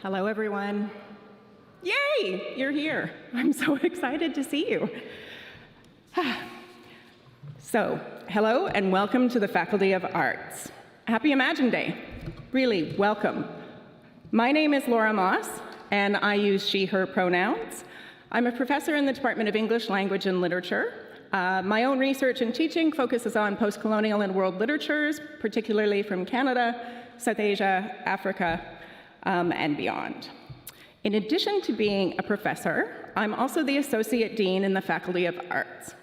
Hello, everyone. Yay, you're here. I'm so excited to see you. So, hello and welcome to the Faculty of Arts. Happy Imagine Day. Really, welcome. My name is Laura Moss, and I use she, her pronouns. I'm a professor in the Department of English, Language, and Literature. My own research and teaching focuses on post-colonial and world literatures, particularly from Canada, South Asia, Africa, and beyond. In addition to being a professor, I'm also the Associate Dean in the Faculty of Arts.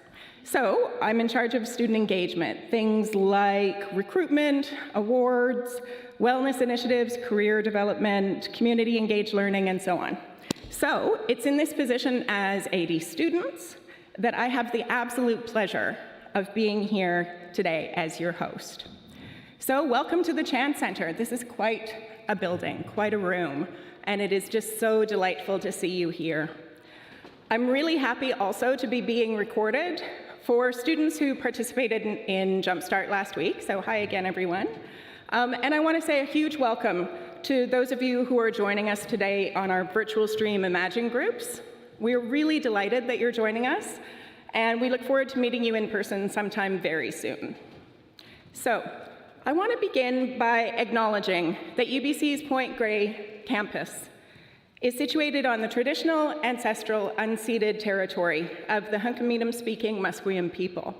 So I'm in charge of student engagement, things like recruitment, awards, wellness initiatives, career development, community engaged learning, and so on. So it's in this position as AD students that I have the absolute pleasure of being here today as your host. So welcome to the Chan Center. This is quite a building, quite a room, and it is just so delightful to see you here. I'm really happy also to be being recorded for students who participated in Jumpstart last week, so hi again, everyone. And I want to say a huge welcome to those of you who are joining us today on our virtual stream Imagine groups. We're really delighted that you're joining us, and we look forward to meeting you in person sometime very soon. So, I want to begin by acknowledging that UBC's Point Grey campus is situated on the traditional, ancestral, unceded territory of the Hunkaminam-speaking Musqueam people.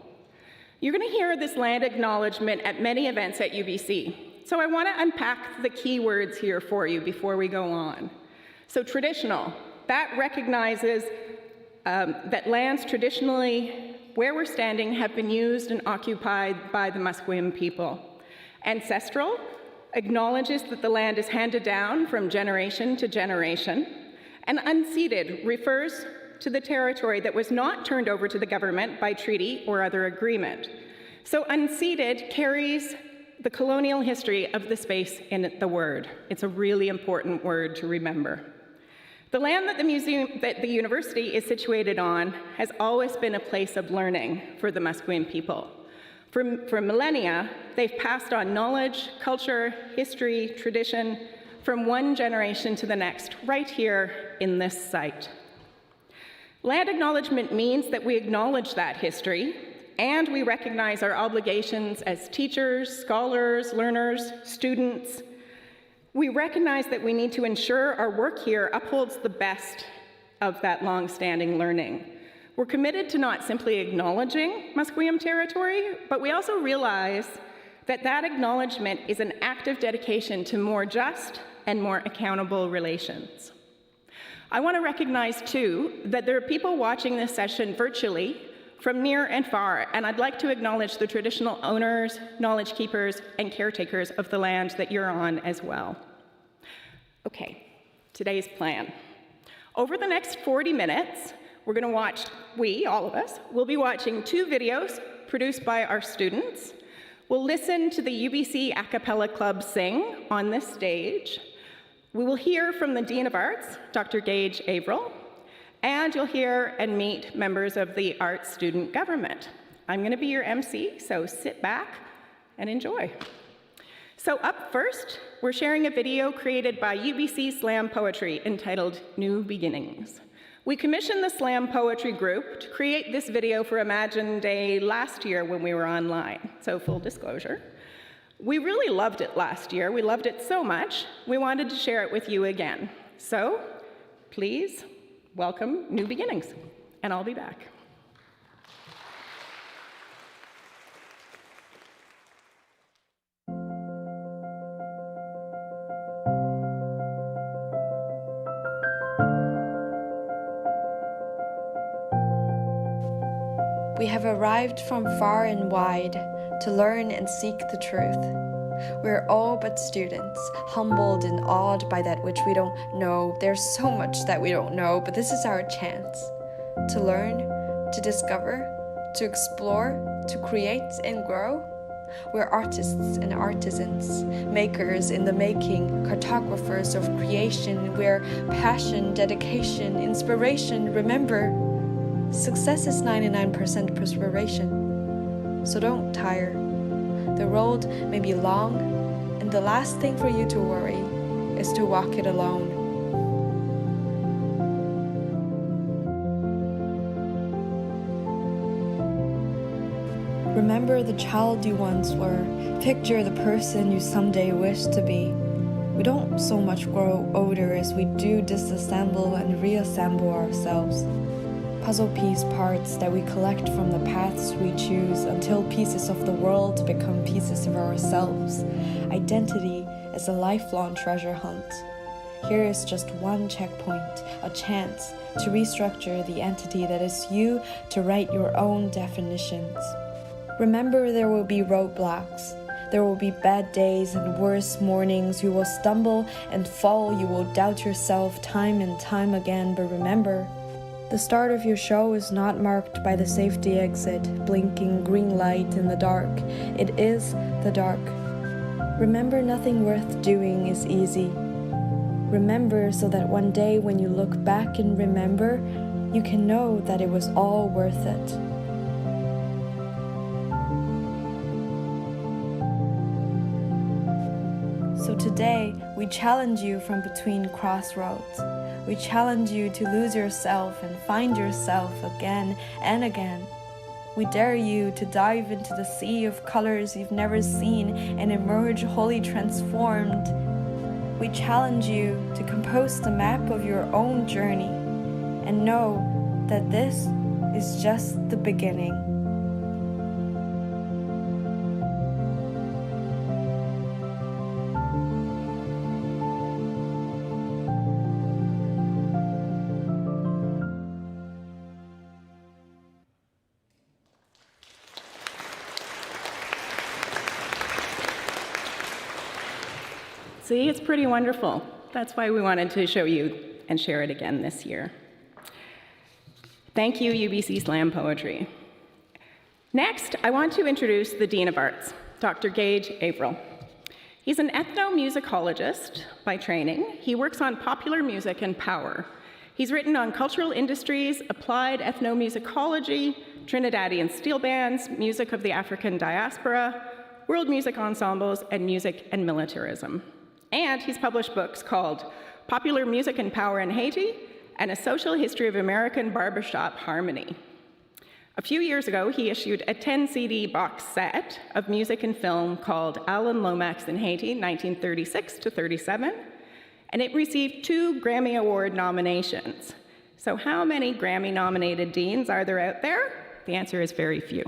You're going to hear this land acknowledgement at many events at UBC, so I want to unpack the key words here for you before we go on. So traditional, that recognizes that lands traditionally where we're standing have been used and occupied by the Musqueam people. Ancestral acknowledges that the land is handed down from generation to generation, and unceded refers to the territory that was not turned over to the government by treaty or other agreement. So unceded carries the colonial history of the space in the word. It's a really important word to remember. The land that the university is situated on has always been a place of learning for the Musqueam people. For millennia, they've passed on knowledge, culture, history, tradition from one generation to the next, right here in this site. Land acknowledgement means that we acknowledge that history, and we recognize our obligations as teachers, scholars, learners, students. We recognize that we need to ensure our work here upholds the best of that long-standing learning. We're committed to not simply acknowledging Musqueam territory, but we also realize that that acknowledgement is an active dedication to more just and more accountable relations. I want to recognize, too, that there are people watching this session virtually from near and far, and I'd like to acknowledge the traditional owners, knowledge keepers, and caretakers of the land that you're on as well. Okay, today's plan. Over the next 40 minutes, we're going to watch, all of us, will be watching 2 videos produced by our students. We'll listen to the UBC A Cappella Club sing on this stage. We will hear from the Dean of Arts, Dr. Gage Averill, and you'll hear and meet members of the Arts Student Government. I'm going to be your MC, so sit back and enjoy. So up first, we're sharing a video created by UBC Slam Poetry entitled New Beginnings. We commissioned the Slam Poetry group to create this video for Imagine Day last year when we were online, so full disclosure. We really loved it last year. We loved it so much, we wanted to share it with you again. So please welcome New Beginnings, and I'll be back. We have arrived from far and wide to learn and seek the truth. We're all but students, humbled and awed by that which we don't know. There's so much that we don't know, but this is our chance to learn, to discover, to explore, to create and grow. We're artists and artisans, makers in the making, cartographers of creation. We're passion, dedication, inspiration. Remember, success is 99% perspiration, so don't tire. The road may be long, and the last thing for you to worry is to walk it alone. Remember the child you once were. Picture the person you someday wish to be. We don't so much grow older as we do disassemble and reassemble ourselves. Puzzle piece parts that we collect from the paths we choose until pieces of the world become pieces of ourselves. Identity is a lifelong treasure hunt. Here is just one checkpoint, a chance to restructure the entity that is you, to write your own definitions. Remember, there will be roadblocks. There will be bad days and worse mornings. You will stumble and fall. You will doubt yourself time and time again. But remember, the start of your show is not marked by the safety exit, blinking green light in the dark. It is the dark. Remember, nothing worth doing is easy. Remember so that one day when you look back and remember, you can know that it was all worth it. So today, we challenge you from between crossroads. We challenge you to lose yourself and find yourself again and again. We dare you to dive into the sea of colors you've never seen and emerge wholly transformed. We challenge you to compose the map of your own journey and know that this is just the beginning. See, it's pretty wonderful. That's why we wanted to show you and share it again this year. Thank you, UBC Slam Poetry. Next, I want to introduce the Dean of Arts, Dr. Gage Averill. He's an ethnomusicologist by training. He works on popular music and power. He's written on cultural industries, applied ethnomusicology, Trinidadian steel bands, music of the African diaspora, world music ensembles, and music and militarism. And he's published books called Popular Music and Power in Haiti and A Social History of American Barbershop Harmony. A few years ago, he issued a 10-CD box set of music and film called Alan Lomax in Haiti, 1936 to 37, and it received 2 Grammy Award nominations. So how many Grammy-nominated deans are there out there? The answer is very few.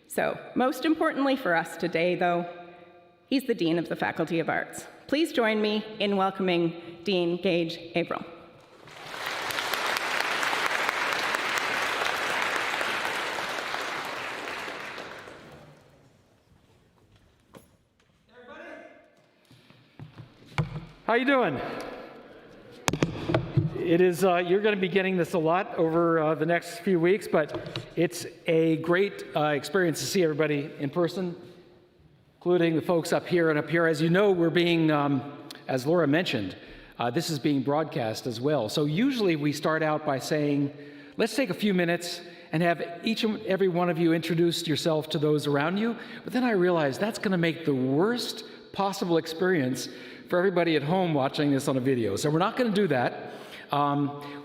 So most importantly for us today, though, he's the Dean of the Faculty of Arts. Please join me in welcoming Dean Gage Averill. How you doing? It is, you're going to be getting this a lot over the next few weeks, but it's a great experience to see everybody in person, including the folks up here and up here. As you know, we're being, as Laura mentioned, this is being broadcast as well. So usually we start out by saying, let's take a few minutes and have each and every one of you introduce yourself to those around you. But then I realized that's going to make the worst possible experience for everybody at home watching this on a video. So we're not going to do that.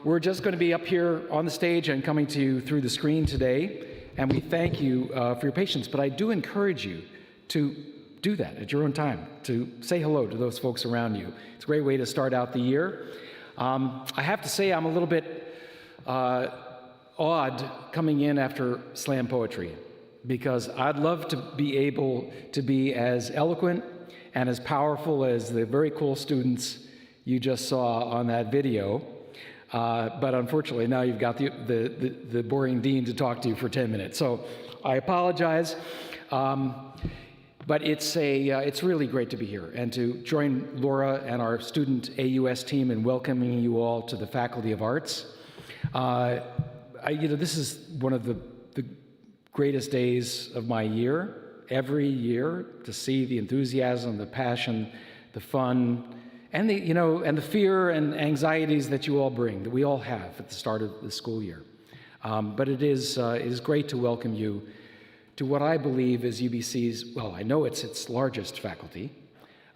We're just going to be up here on the stage and coming to you through the screen today. And we thank you for your patience. But I do encourage you to do that at your own time, to say hello to those folks around you. It's a great way to start out the year. I have to say I'm a little bit awed coming in after slam poetry, because I'd love to be able to be as eloquent and as powerful as the very cool students you just saw on that video. But unfortunately, now you've got the boring dean to talk to you for 10 minutes. So I apologize. But it's really great to be here and to join Laura and our student AUS team in welcoming you all to the Faculty of Arts. This is one of the greatest days of my year. Every year, to see the enthusiasm, the passion, the fun, and the fear and anxieties that you all bring, that we all have at the start of the school year. But it is great to welcome you to what I believe is UBC's, well, I know it's its largest faculty.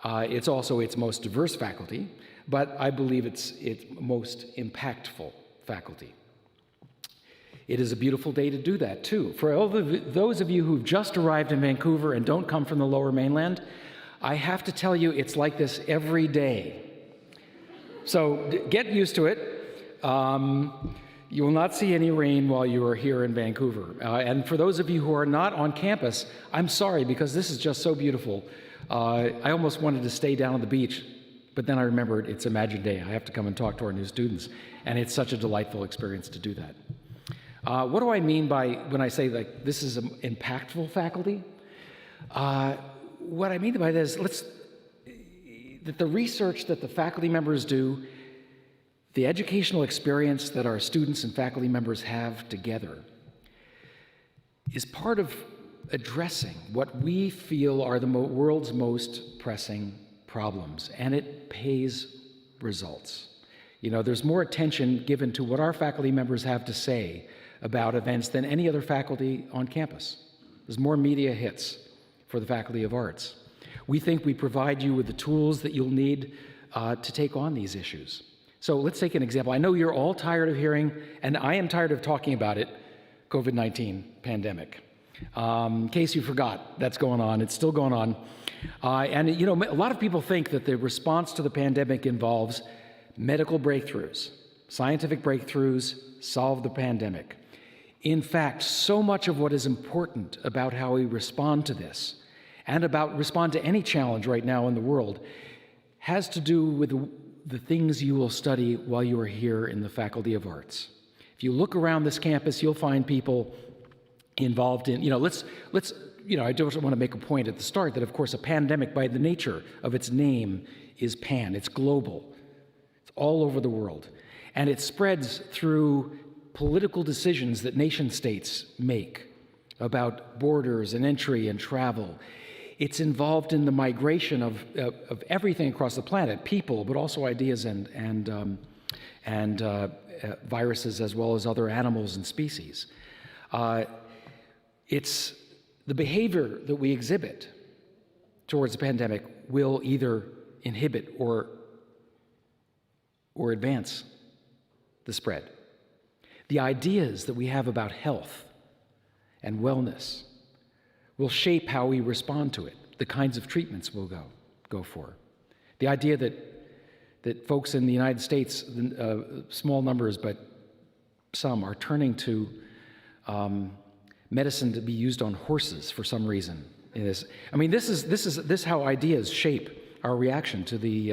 It's also its most diverse faculty, but I believe it's its most impactful faculty. It is a beautiful day to do that, too. For all those of you who've just arrived in Vancouver and don't come from the Lower Mainland, I have to tell you, it's like this every day. So get used to it. You will not see any rain while you are here in Vancouver. And for those of you who are not on campus, I'm sorry, because this is just so beautiful. I almost wanted to stay down on the beach, but then I remembered it's Imagine Day. I have to come and talk to our new students, and it's such a delightful experience to do that. What do I mean by when I say like this is an impactful faculty? What I mean by this is that the research that the faculty members do, the educational experience that our students and faculty members have together is part of addressing what we feel are the world's most pressing problems, and it pays results. You know, there's more attention given to what our faculty members have to say about events than any other faculty on campus. There's more media hits for the Faculty of Arts. We think we provide you with the tools that you'll need to take on these issues. So let's take an example. I know you're all tired of hearing, and I am tired of talking about it, COVID-19 pandemic. In case you forgot, that's going on. It's still going on. And you know, a lot of people think that the response to the pandemic involves medical breakthroughs, scientific breakthroughs, solve the pandemic. In fact, so much of what is important about how we respond to this and about respond to any challenge right now in the world has to do with the things you will study while you are here in the Faculty of Arts. If you look around this campus, you'll find people involved in, I just want to make a point at the start that, of course, a pandemic by the nature of its name is pan. It's global. It's all over the world. And it spreads through political decisions that nation states make about borders and entry and travel. It's involved in the migration of everything across the planet, people, but also ideas and viruses, as well as other animals and species. It's the behavior that we exhibit towards the pandemic will either inhibit or advance the spread. The ideas that we have about health and wellness will shape how we respond to it, the kinds of treatments we'll go for. The idea that folks in the United States, small numbers but some, are turning to medicine to be used on horses for some reason. This is how ideas shape our reaction to the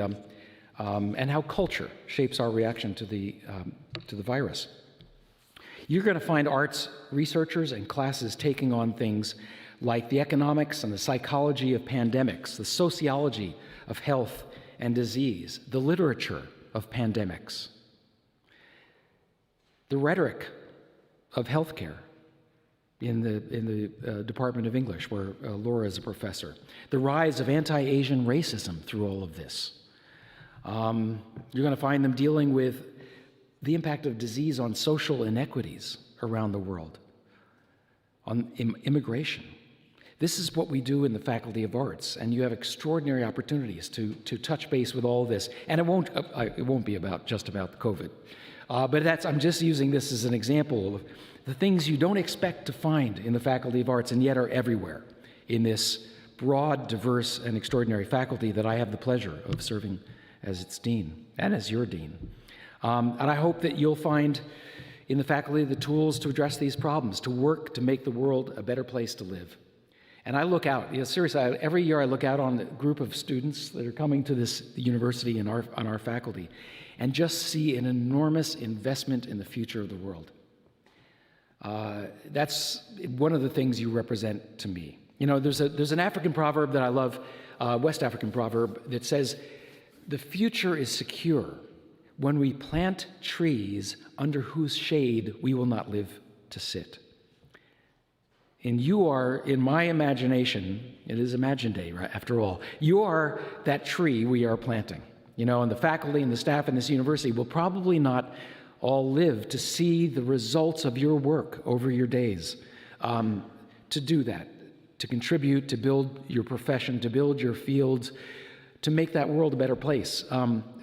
and how culture shapes our reaction to the virus. You're going to find arts researchers and classes taking on things like the economics and the psychology of pandemics, the sociology of health and disease, the literature of pandemics, the rhetoric of healthcare in the Department of English, where Laura is a professor, the rise of anti-Asian racism through all of this. You're going to find them dealing with the impact of disease on social inequities around the world, on immigration. This is what we do in the Faculty of Arts, and you have extraordinary opportunities to touch base with all this. And it won't be just about COVID, but I'm just using this as an example of the things you don't expect to find in the Faculty of Arts and yet are everywhere in this broad, diverse, and extraordinary faculty that I have the pleasure of serving as its dean and as your dean. And I hope that you'll find in the faculty the tools to address these problems, to work to make the world a better place to live. And I look out, seriously, every year I look out on the group of students that are coming to this university and on our faculty and just see an enormous investment in the future of the world. That's one of the things you represent to me. You know, there's an African proverb that I love, West African proverb, that says, "The future is secure when we plant trees under whose shade we will not live to sit." And you are, in my imagination, it is Imagine Day, right, after all, you are that tree we are planting. You know, and the faculty and the staff in this university will probably not all live to see the results of your work over your days, to do that, to contribute, to build your profession, to build your fields, to make that world a better place.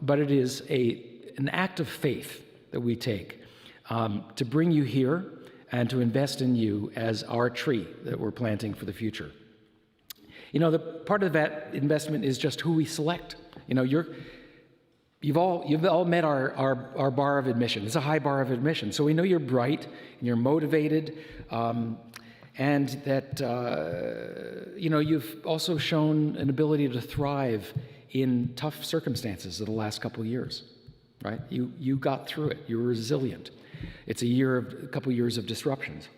But it is an act of faith that we take to bring you here and to invest in you as our tree that we're planting for the future. You know, the part of that investment is just who we select. You know, you've all met our bar of admission. It's a high bar of admission. So we know you're bright and you're motivated, and that, you know, you've also shown an ability to thrive in tough circumstances of the last couple of years, right? You got through it. You were resilient. It's a couple of years of disruptions.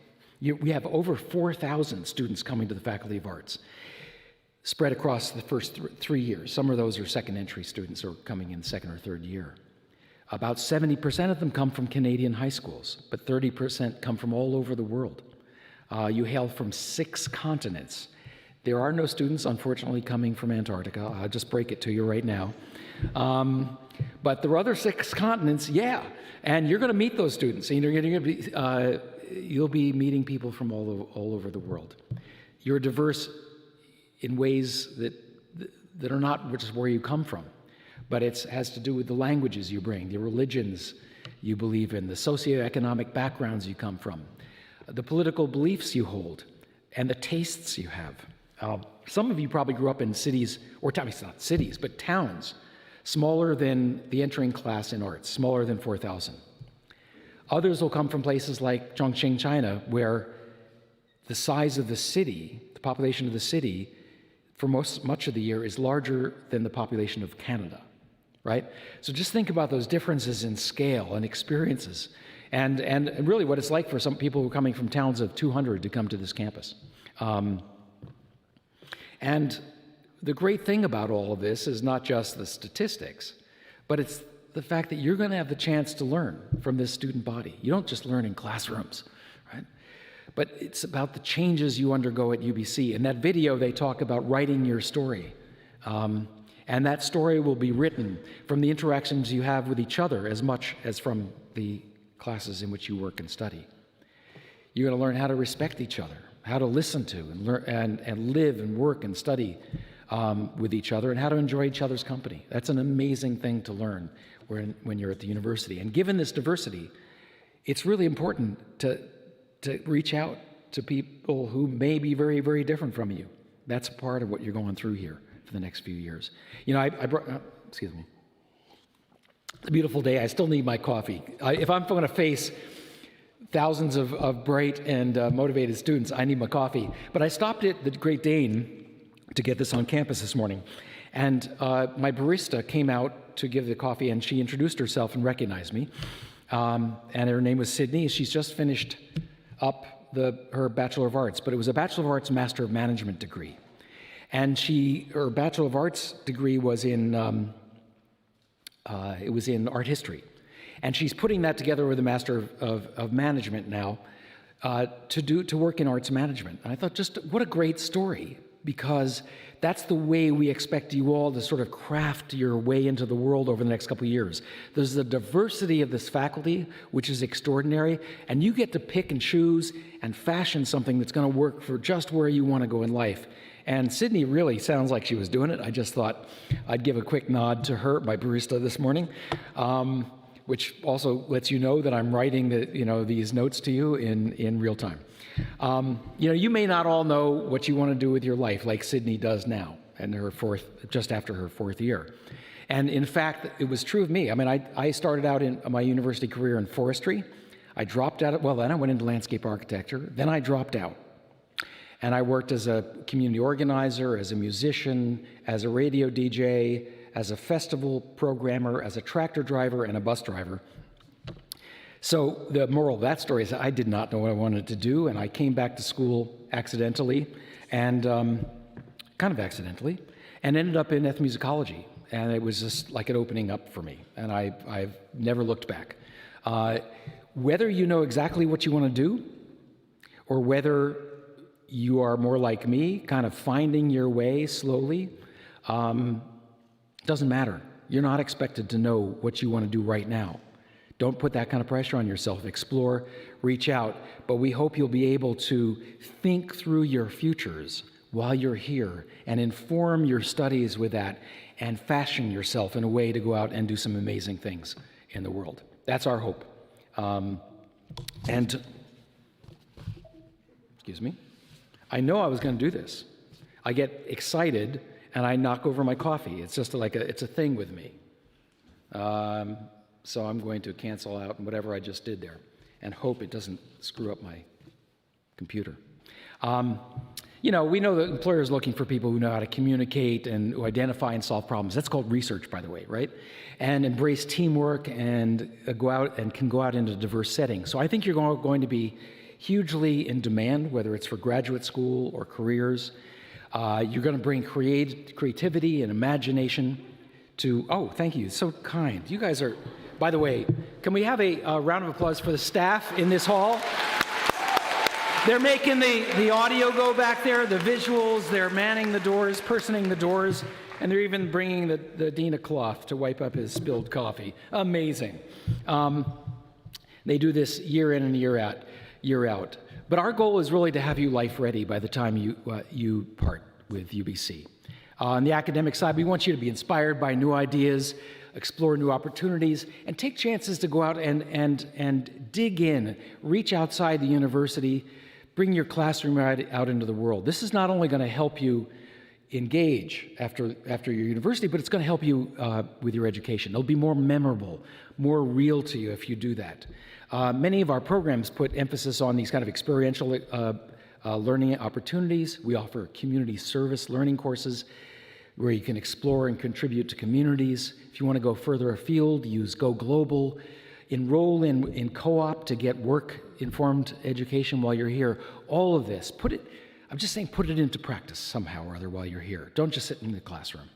We have over 4,000 students coming to the Faculty of Arts, spread across the first 3 years. Some of those are second entry students who are coming in second or third year. About 70% of them come from Canadian high schools, but 30% come from all over the world. You hail from 6 continents. There are no students, unfortunately, coming from Antarctica. I'll just break it to you right now. But the other 6 continents, yeah. And you're going to meet those students. And you'll be meeting people from all over the world. You're diverse in ways that are not just where you come from, but it has to do with the languages you bring, the religions you believe in, the socioeconomic backgrounds you come from, the political beliefs you hold, and the tastes you have. Some of you probably grew up in cities, or not cities, but towns, smaller than the entering class in arts, smaller than 4,000. Others will come from places like Chongqing, China, where the size of the city, the population of the city, for much of the year is larger than the population of Canada, right? So just think about those differences in scale and experiences, and really what it's like for some people who are coming from towns of 200 to come to this campus. And the great thing about all of this is not just the statistics, but it's the fact that you're going to have the chance to learn from this student body. You don't just learn in classrooms, right? But it's about the changes you undergo at UBC. In that video, they talk about writing your story. And that story will be written from the interactions you have with each other as much as from the classes in which you work and study. You're going to learn how to respect each other, how to listen to and learn and live and work and study with each other, and how to enjoy each other's company. That's an amazing thing to learn when you're at the university. And given this diversity, it's really important to reach out to people who may be very, very different from you. That's part of what you're going through here for the next few years. You know, I brought, excuse me. It's a beautiful day. I still need my coffee. If I'm going to face thousands of bright and motivated students, I need my coffee. But I stopped at the Great Dane to get this on campus this morning. And my barista came out to give the coffee, and she introduced herself and recognized me. And her name was Sydney. She's just finished up her Bachelor of Arts, but it was a Bachelor of Arts Master of Management degree. And her Bachelor of Arts degree was in art history. And she's putting that together with a Master of Management now to work in arts management. And I thought, just what a great story, because that's the way we expect you all to sort of craft your way into the world over the next couple of years. There's the diversity of this faculty, which is extraordinary, and you get to pick and choose and fashion something that's going to work for just where you want to go in life. And Sydney really sounds like she was doing it. I just thought I'd give a quick nod to her, my barista this morning, which also lets you know that I'm writing these notes to you in real time. You may not all know what you want to do with your life, like Sydney does now, and just after her 4th year. And in fact, it was true of me. I mean, I started out in my university career in forestry. I dropped out. Then I went into landscape architecture. Then I dropped out. And I worked as a community organizer, as a musician, as a radio DJ, as a festival programmer, as a tractor driver, and a bus driver. So the moral of that story is I did not know what I wanted to do, and I came back to school accidentally, and kind of accidentally, and ended up in ethnomusicology. And it was just like an opening up for me, and I've never looked back. Whether you know exactly what you want to do, or whether you are more like me, kind of finding your way slowly, doesn't matter. You're not expected to know what you want to do right now. Don't put that kind of pressure on yourself. Explore, reach out, but we hope you'll be able to think through your futures while you're here and inform your studies with that and fashion yourself in a way to go out and do some amazing things in the world. That's our hope. And excuse me. I know I was going to do this. I get excited and I knock over my coffee. It's just it's a thing with me. So I'm going to cancel out whatever I just did there and hope it doesn't screw up my computer. We know that employers are looking for people who know how to communicate and who identify and solve problems. That's called research, by the way, right? And embrace teamwork and can go out into diverse settings. So I think you're going to be hugely in demand, whether it's for graduate school or careers. You're going to bring creativity and imagination to, oh, thank you, so kind. You guys are, by the way, can we have a round of applause for the staff in this hall? They're making the audio go back there, the visuals, they're manning the doors, personing the doors, and they're even bringing the dean a cloth to wipe up his spilled coffee. Amazing. They do this year in and year out. But our goal is really to have you life ready by the time you part with UBC. On the academic side, we want you to be inspired by new ideas, explore new opportunities, and take chances to go out and dig in, reach outside the university, bring your classroom out into the world. This is not only going to help you engage after your university, but it's going to help you with your education. It'll be more memorable, more real to you if you do that. Many of our programs put emphasis on these kind of experiential learning opportunities. We offer community service learning courses where you can explore and contribute to communities. If you want to go further afield, use Go Global. Enroll in co-op to get work-informed education while you're here. All of this, put it into practice somehow or other while you're here. Don't just sit in the classroom.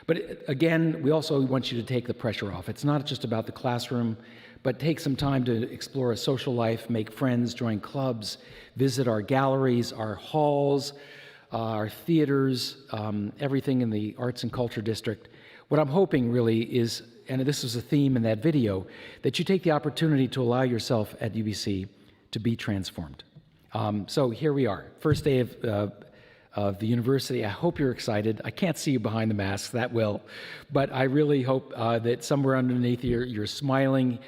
But again, we also want you to take the pressure off. It's not just about the classroom, but take some time to explore a social life, make friends, join clubs, visit our galleries, our halls, our theaters, everything in the Arts and Culture District. What I'm hoping really is, and this was a theme in that video, that you take the opportunity to allow yourself at UBC to be transformed. So here we are, first day of the university. I hope you're excited. I can't see you behind the masks, that will, but I really hope that somewhere underneath you're smiling,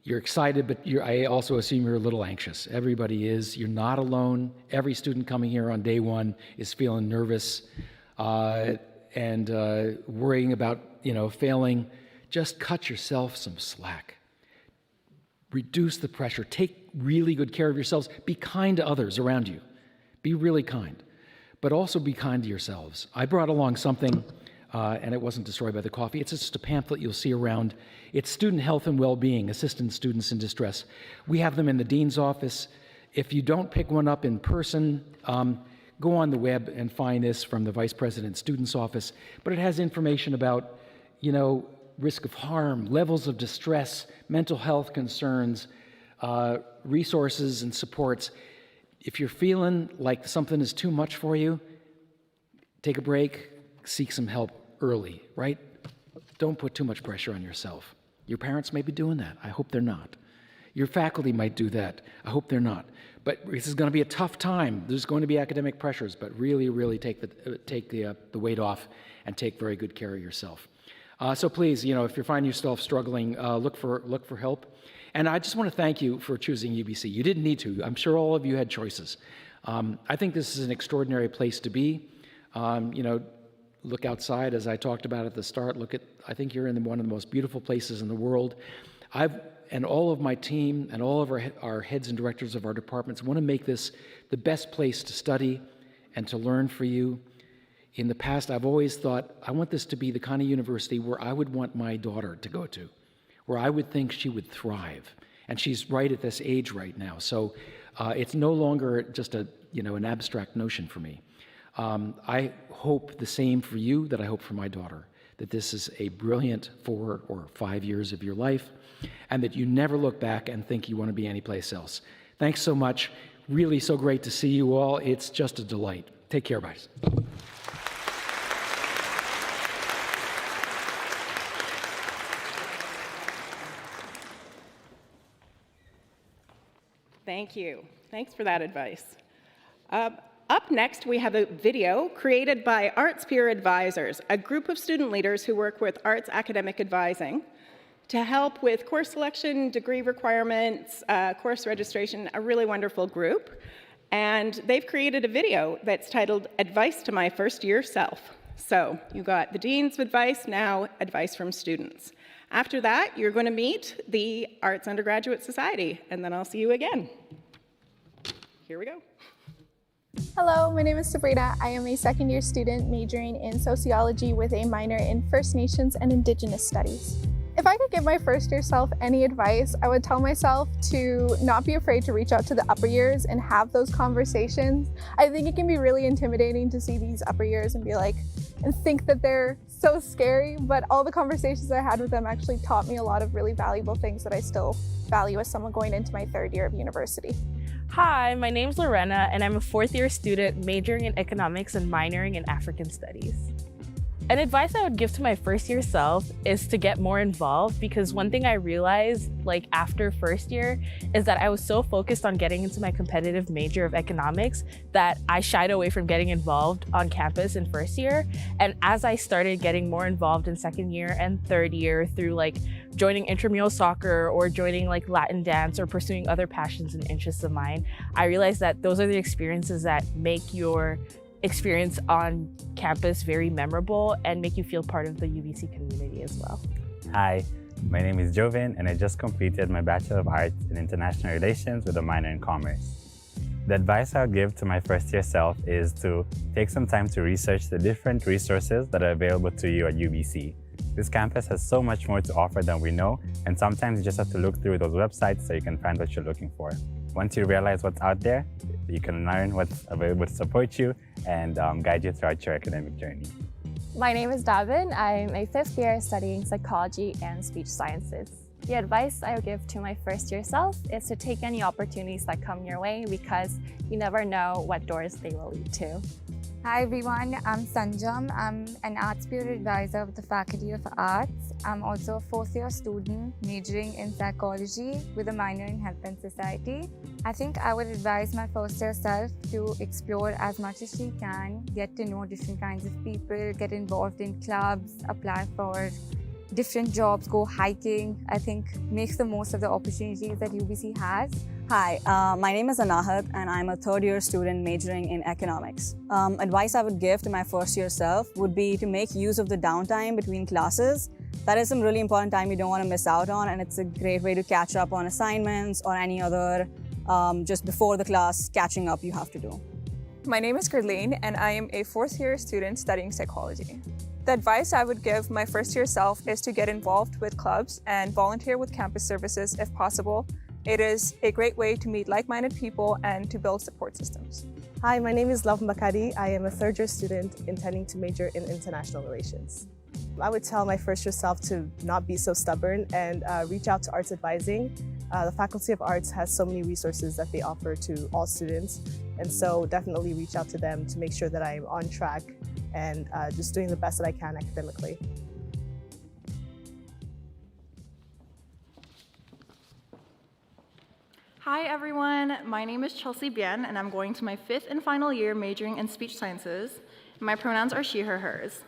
you're excited, but I also assume you're a little anxious. Everybody is. You're not alone. Every student coming here on day one is feeling nervous and worrying about, failing. Just cut yourself some slack. Reduce the pressure. Take really good care of yourselves. Be kind to others around you. Be really kind. But also be kind to yourselves. I brought along something, and it wasn't destroyed by the coffee. It's just a pamphlet you'll see around. It's Student Health and Well-Being, Assistant Students in Distress. We have them in the Dean's office. If you don't pick one up in person, go on the web and find this from the Vice President's Student's Office. But it has information about, risk of harm, levels of distress, mental health concerns, resources and supports. If you're feeling like something is too much for you, take a break, seek some help early, right? Don't put too much pressure on yourself. Your parents may be doing that. I hope they're not. Your faculty might do that. I hope they're not. But this is going to be a tough time. There's going to be academic pressures, but really, really take the weight off and take very good care of yourself. So please, if you find yourself struggling, look for help. And I just want to thank you for choosing UBC. You didn't need to. I'm sure all of you had choices. I think this is an extraordinary place to be. Look outside, as I talked about at the start. I think you're in one of the most beautiful places in the world. And all of my team and all of our heads and directors of our departments want to make this the best place to study and to learn for you. In the past, I've always thought, I want this to be the kind of university where I would want my daughter to go to, where I would think she would thrive. And she's right at this age right now. So it's no longer just an abstract notion for me. I hope the same for you that I hope for my daughter, that this is a brilliant 4 or 5 years of your life, and that you never look back and think you want to be anyplace else. Thanks so much. Really so great to see you all. It's just a delight. Take care, guys. Thank you. Thanks for that advice. Up next, we have a video created by Arts Peer Advisors, a group of student leaders who work with arts academic advising to help with course selection, degree requirements, course registration, a really wonderful group. And they've created a video that's titled Advice to My First Year Self. So you got the dean's advice, now advice from students. After that, you're going to meet the Arts Undergraduate Society, and then I'll see you again. Here we go. Hello, my name is Sabrina. I am a second-year student majoring in sociology with a minor in First Nations and Indigenous Studies. If I could give my first-year self any advice, I would tell myself to not be afraid to reach out to the upper years and have those conversations. I think it can be really intimidating to see these upper years and think that they're so scary, but all the conversations I had with them actually taught me a lot of really valuable things that I still value as someone going into my third year of university. Hi, my name's Lorena, and I'm a fourth-year student majoring in economics and minoring in African studies. An advice I would give to my first-year self is to get more involved, because one thing I realized after first year is that I was so focused on getting into my competitive major of economics that I shied away from getting involved on campus in first year. And as I started getting more involved in second year and third year through joining intramural soccer or joining Latin dance or pursuing other passions and interests of mine, I realized that those are the experiences that make your experience on campus very memorable and make you feel part of the UBC community as well. Hi, my name is Jovin, and I just completed my Bachelor of Arts in International Relations with a minor in Commerce. The advice I would give to my first-year self is to take some time to research the different resources that are available to you at UBC. This campus has so much more to offer than we know, and sometimes you just have to look through those websites so you can find what you're looking for. Once you realize what's out there, you can learn what's available to support you and guide you throughout your academic journey. My name is Davin. I'm a fifth year studying psychology and speech sciences. The advice I would give to my first year self is to take any opportunities that come your way, because you never know what doors they will lead to. Hi everyone, I'm Sanjam. I'm an Arts Bureau advisor with the Faculty of Arts. I'm also a fourth year student majoring in psychology with a minor in health and society. I think I would advise my first year self to explore as much as she can, get to know different kinds of people, get involved in clubs, apply for different jobs, go hiking. I think make the most of the opportunities that UBC has. Hi, my name is Anahat, and I'm a third-year student majoring in economics. Advice I would give to my first-year self would be to make use of the downtime between classes. That is some really important time you don't want to miss out on, and it's a great way to catch up on assignments or any other just before the class catching up you have to do. My name is Gurleen, and I am a fourth-year student studying psychology. The advice I would give my first-year self is to get involved with clubs and volunteer with campus services if possible. It is a great way to meet like-minded people and to build support systems. Hi, my name is Love Makadi. I am a third-year student intending to major in international relations. I would tell my first-year self to not be so stubborn and reach out to arts advising. The Faculty of Arts has so many resources that they offer to all students, and so definitely reach out to them to make sure that I am on track and just doing the best that I can academically. Hi everyone, my name is Chelsea Bien, and I'm going to my fifth and final year majoring in speech sciences. My pronouns are she, her, hers.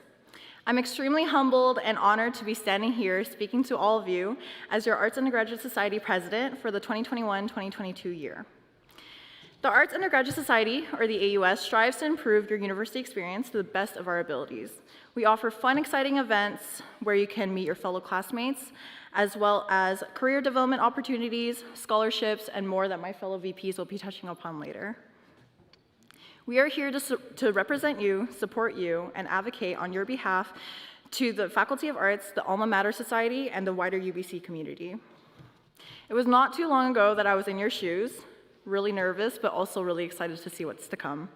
I'm extremely humbled and honored to be standing here speaking to all of you as your Arts Undergraduate Society president for the 2021-2022 year. The Arts Undergraduate Society, or the AUS, strives to improve your university experience to the best of our abilities. We offer fun, exciting events where you can meet your fellow classmates, as well as career development opportunities, scholarships, and more that my fellow VPs will be touching upon later. We are here to represent you, support you, and advocate on your behalf to the Faculty of Arts, the Alma Mater Society, and the wider UBC community. It was not too long ago that I was in your shoes, really nervous, but also really excited to see what's to come.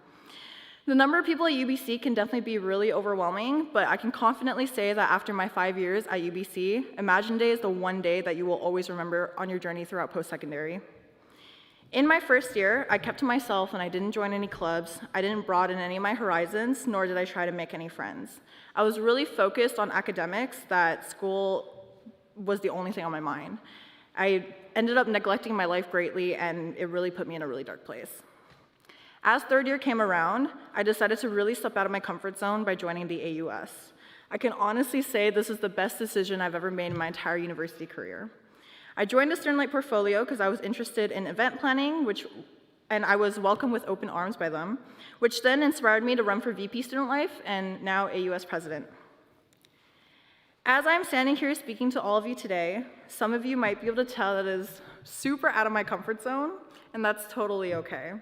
The number of people at UBC can definitely be really overwhelming, but I can confidently say that after my 5 years at UBC, Imagine Day is the one day that you will always remember on your journey throughout post-secondary. In my first year, I kept to myself and I didn't join any clubs, I didn't broaden any of my horizons, nor did I try to make any friends. I was really focused on academics, that school was the only thing on my mind. I ended up neglecting my life greatly, and it really put me in a really dark place. As third year came around, I decided to really step out of my comfort zone by joining the AUS. I can honestly say this is the best decision I've ever made in my entire university career. I joined the Stern Light portfolio because I was interested in event planning, which and I was welcomed with open arms by them, which then inspired me to run for VP Student Life and now AUS President. As I'm standing here speaking to all of you today, some of you might be able to tell that it is super out of my comfort zone, and that's totally okay.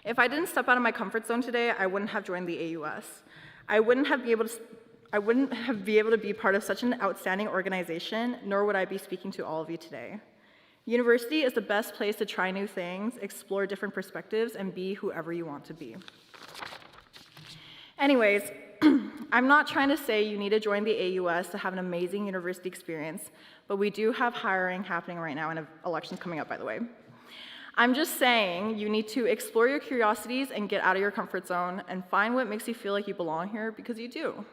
If I didn't step out of my comfort zone today, I wouldn't have joined the AUS. I wouldn't have been able to be part of such an outstanding organization, nor would I be speaking to all of you today. University is the best place to try new things, explore different perspectives, and be whoever you want to be. Anyways, I'm not trying to say you need to join the AUS to have an amazing university experience, but we do have hiring happening right now and elections coming up, by the way. I'm just saying you need to explore your curiosities and get out of your comfort zone and find what makes you feel like you belong here, because you do.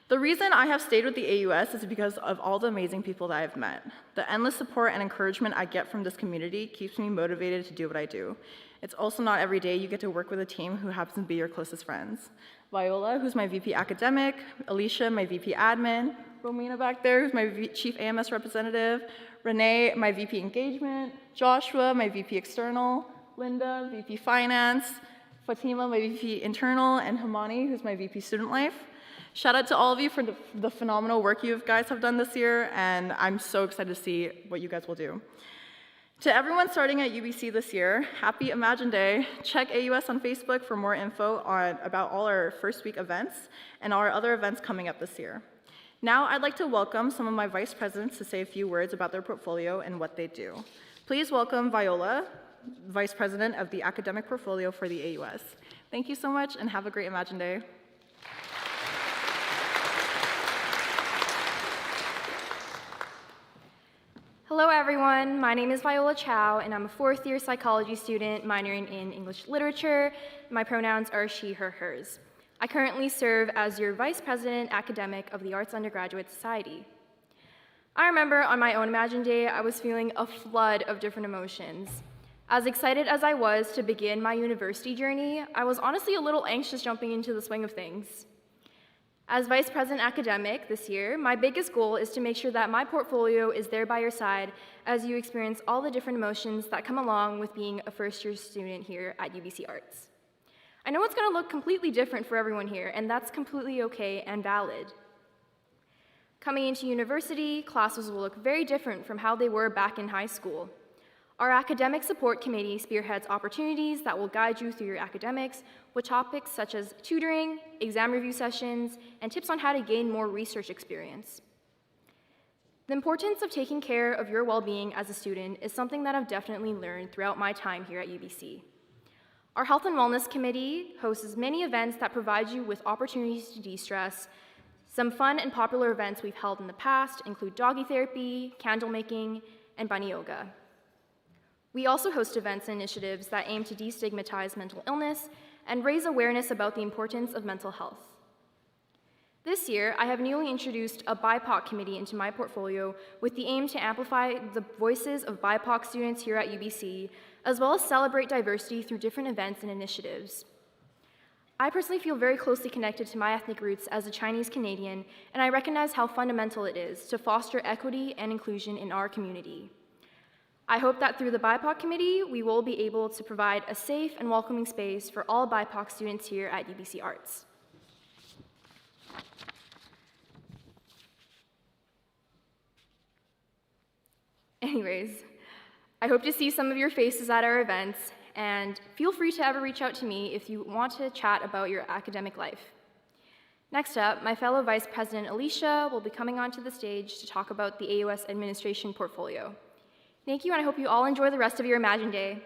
The reason I have stayed with the AUS is because of all the amazing people that I've met. The endless support and encouragement I get from this community keeps me motivated to do what I do. It's also not every day you get to work with a team who happens to be your closest friends. Viola, who's my VP Academic, Alicia, my VP Admin, Romina back there, who's my Chief AMS Representative, Renee, my VP Engagement, Joshua, my VP External, Linda, VP Finance, Fatima, my VP Internal, and Hamani, who's my VP Student Life. Shout out to all of you for the phenomenal work you guys have done this year, and I'm so excited to see what you guys will do. To everyone starting at UBC this year, happy Imagine Day. Check AUS on Facebook for more info about all our first week events and our other events coming up this year. Now I'd like to welcome some of my vice presidents to say a few words about their portfolio and what they do. Please welcome Viola, Vice President of the Academic Portfolio for the AUS. Thank you so much and have a great Imagine Day. Hello everyone, my name is Viola Chow and I'm a fourth-year psychology student minoring in English literature. My pronouns are she, her, hers. I currently serve as your Vice President Academic of the Arts Undergraduate Society. I remember on my own Imagine Day, I was feeling a flood of different emotions. As excited as I was to begin my university journey, I was honestly a little anxious jumping into the swing of things. As Vice President Academic this year, my biggest goal is to make sure that my portfolio is there by your side as you experience all the different emotions that come along with being a first-year student here at UBC Arts. I know it's going to look completely different for everyone here, and that's completely okay and valid. Coming into university, classes will look very different from how they were back in high school. Our academic support committee spearheads opportunities that will guide you through your academics with topics such as tutoring, exam review sessions, and tips on how to gain more research experience. The importance of taking care of your well-being as a student is something that I've definitely learned throughout my time here at UBC. Our Health and Wellness Committee hosts many events that provide you with opportunities to de-stress. Some fun and popular events we've held in the past include doggy therapy, candle making, and bunny yoga. We also host events and initiatives that aim to destigmatize mental illness and raise awareness about the importance of mental health. This year, I have newly introduced a BIPOC committee into my portfolio with the aim to amplify the voices of BIPOC students here at UBC, as well as celebrate diversity through different events and initiatives. I personally feel very closely connected to my ethnic roots as a Chinese Canadian, and I recognize how fundamental it is to foster equity and inclusion in our community. I hope that through the BIPOC committee, we will be able to provide a safe and welcoming space for all BIPOC students here at UBC Arts. Anyways, I hope to see some of your faces at our events, and feel free to ever reach out to me if you want to chat about your academic life. Next up, my fellow Vice President Alicia will be coming onto the stage to talk about the AUS administration portfolio. Thank you, and I hope you all enjoy the rest of your Imagine Day.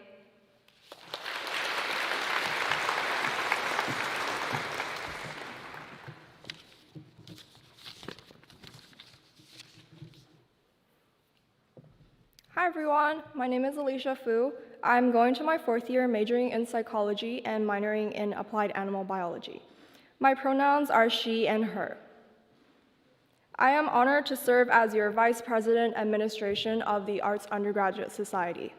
Hi everyone, my name is Alicia Fu. I'm going to my fourth year majoring in psychology and minoring in applied animal biology. My pronouns are she and her. I am honored to serve as your Vice President Administration of the Arts Undergraduate Society.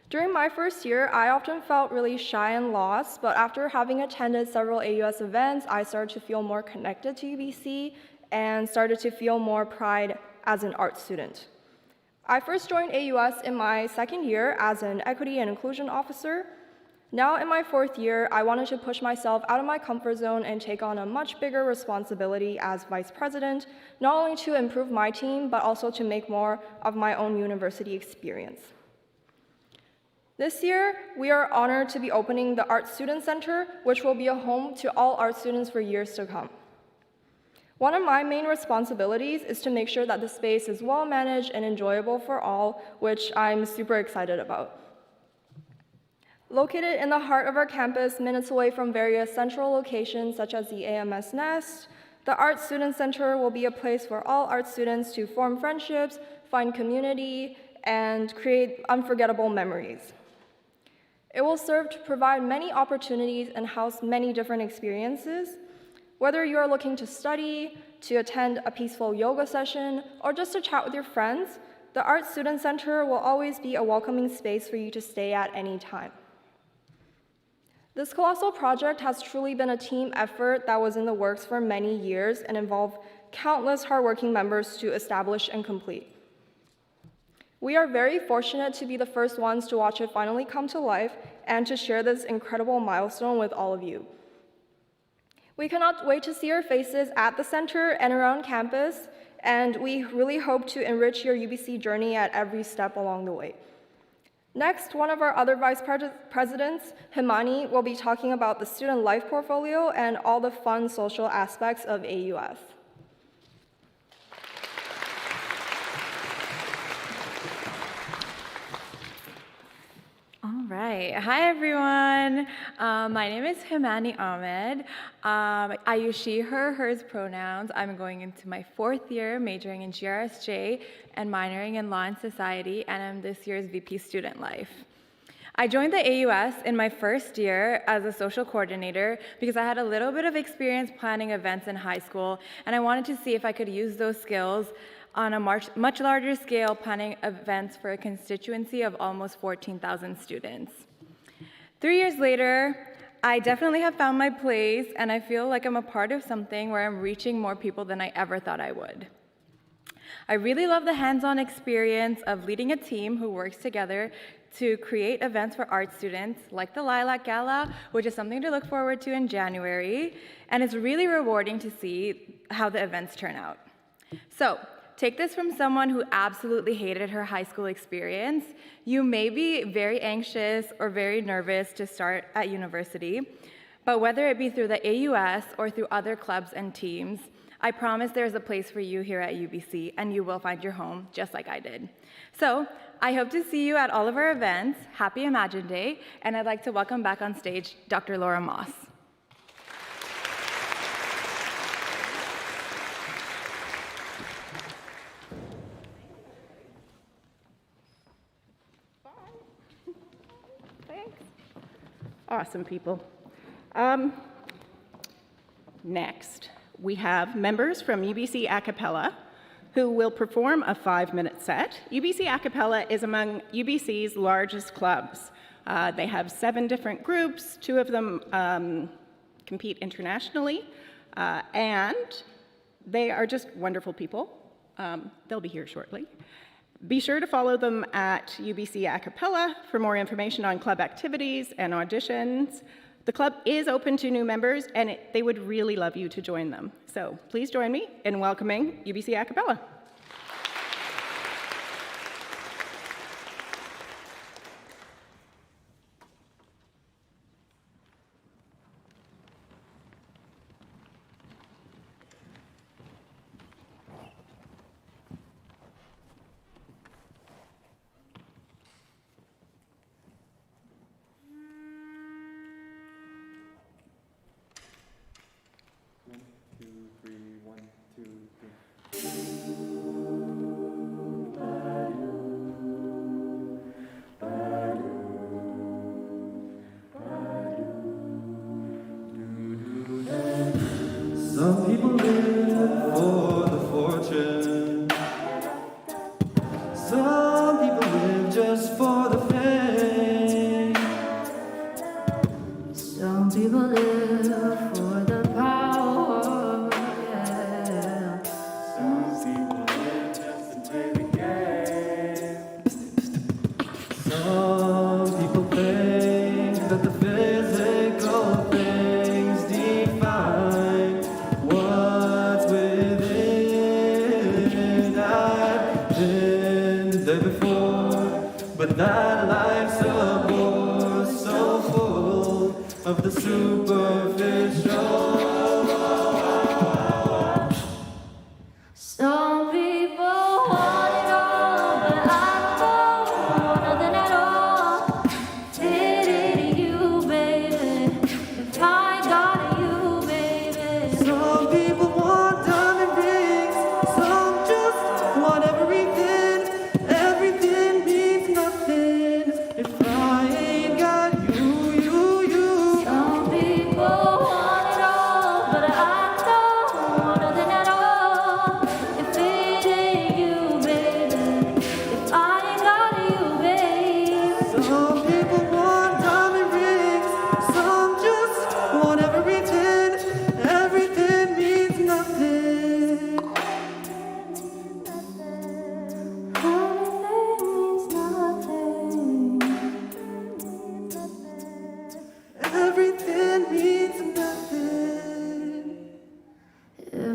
During my first year, I often felt really shy and lost, but after having attended several AUS events, I started to feel more connected to UBC and started to feel more pride as an art student. I first joined AUS in my second year as an equity and inclusion officer. Now in my fourth year, I wanted to push myself out of my comfort zone and take on a much bigger responsibility as vice president, not only to improve my team, but also to make more of my own university experience. This year, we are honored to be opening the Art Student Center, which will be a home to all art students for years to come. One of my main responsibilities is to make sure that the space is well managed and enjoyable for all, which I'm super excited about. Located in the heart of our campus, minutes away from various central locations such as the AMS Nest, the Art Student Center will be a place for all art students to form friendships, find community, and create unforgettable memories. It will serve to provide many opportunities and house many different experiences. Whether you are looking to study, to attend a peaceful yoga session, or just to chat with your friends, the Art Student Center will always be a welcoming space for you to stay at any time. This colossal project has truly been a team effort that was in the works for many years and involved countless hardworking members to establish and complete. We are very fortunate to be the first ones to watch it finally come to life and to share this incredible milestone with all of you. We cannot wait to see your faces at the center and around campus, and we really hope to enrich your UBC journey at every step along the way. Next, one of our other vice presidents, Himani, will be talking about the student life portfolio and all the fun social aspects of AUS. All right. Hi, everyone. My name is Himani Ahmed. I use she, her, hers pronouns. I'm going into my fourth year, majoring in GRSJ and minoring in law and society, and I'm this year's VP Student Life. I joined the AUS in my first year as a social coordinator because I had a little bit of experience planning events in high school, and I wanted to see if I could use those skills on a much larger scale, planning events for a constituency of almost 14,000 students. 3 years later, I definitely have found my place, and I feel like I'm a part of something where I'm reaching more people than I ever thought I would. I really love the hands-on experience of leading a team who works together to create events for art students, like the Lilac Gala, which is something to look forward to in January, and it's really rewarding to see how the events turn out. So, take this from someone who absolutely hated her high school experience. You may be very anxious or very nervous to start at university, but whether it be through the AUS or through other clubs and teams, I promise there's a place for you here at UBC, and you will find your home just like I did. So, I hope to see you at all of our events. Happy Imagine Day, and I'd like to welcome back on stage Dr. Laura Moss. Awesome, people. Next, we have members from UBC Acapella who will perform a 5-minute set. UBC Acapella is among UBC's largest clubs. They have 7 different groups, 2 of them compete internationally, and they are just wonderful people. They'll be here shortly. Be sure to follow them at UBC Acapella for more information on club activities and auditions. The club is open to new members, and they would really love you to join them. So please join me in welcoming UBC Acapella. Some people live for the fortune. Some people live just for the fame. Some people live for the power. Yeah. Some people live just to play the game.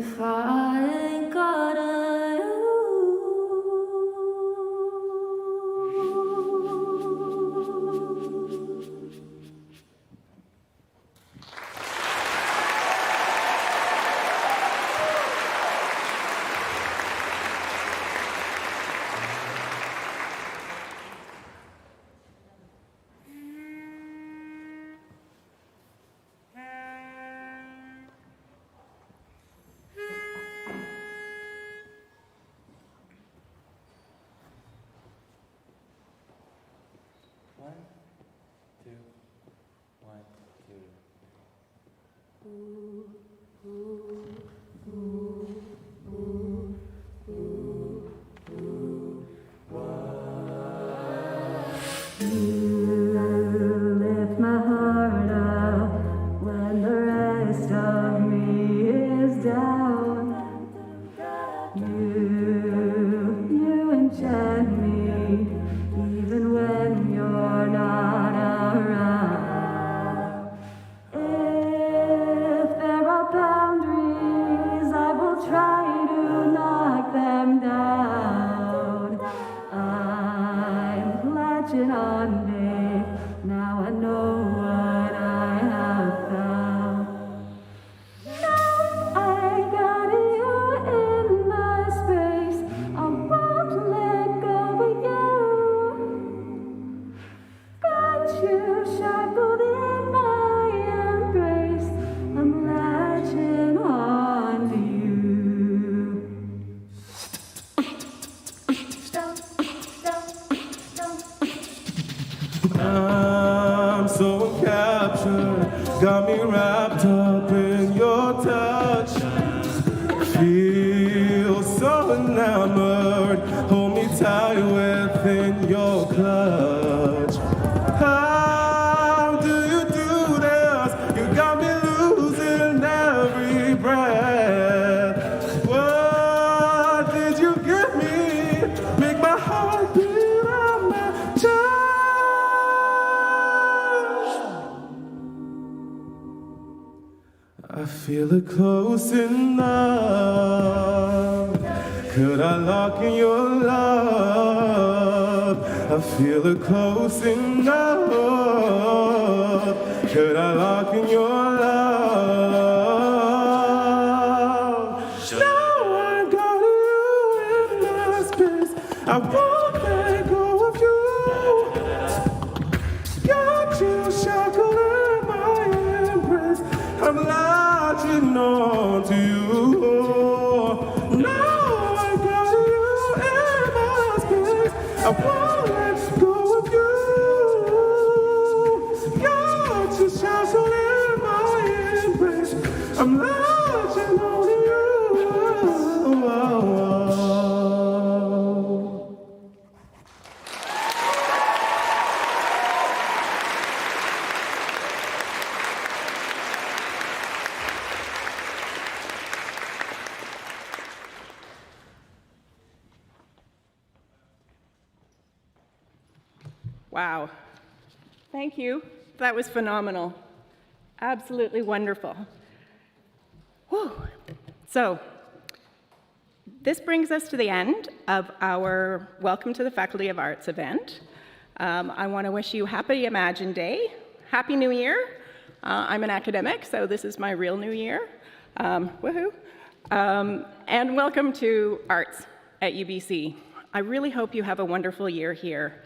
if I ain't got a you? Lift my heart up when the rest of me is down. You enchant me even when you're not around. If there are boundaries, I will try to knock them down. I'm latching on, babe. Now I know what I have found. Now I got you in my space. I won't let go of you. Got you shackled in my embrace. I'm latching on to you. I'm so captured, got me wrapped up in your touch. Feel so enamored, hold me tight within your clutch. How do you do this? You got me losing every breath. What did you give me? Make my heart beat on my chest. I feel it close enough. Could I lock in your love? I feel it close enough. Could I lock in your love? Now I got you in my space. I won't let go of you. Got you shackled in my embrace. I'm latching on to you. Now I got you in my space. I won't let go of you. Got you shackled in my embrace. I'm latching on to you. Wow. Thank you. That was phenomenal. Absolutely wonderful. Whew. So, this brings us to the end of our Welcome to the Faculty of Arts event. I want to wish you Happy Imagine Day, Happy New Year. I'm an academic, so this is my real new year. Woohoo. And welcome to Arts at UBC. I really hope you have a wonderful year here.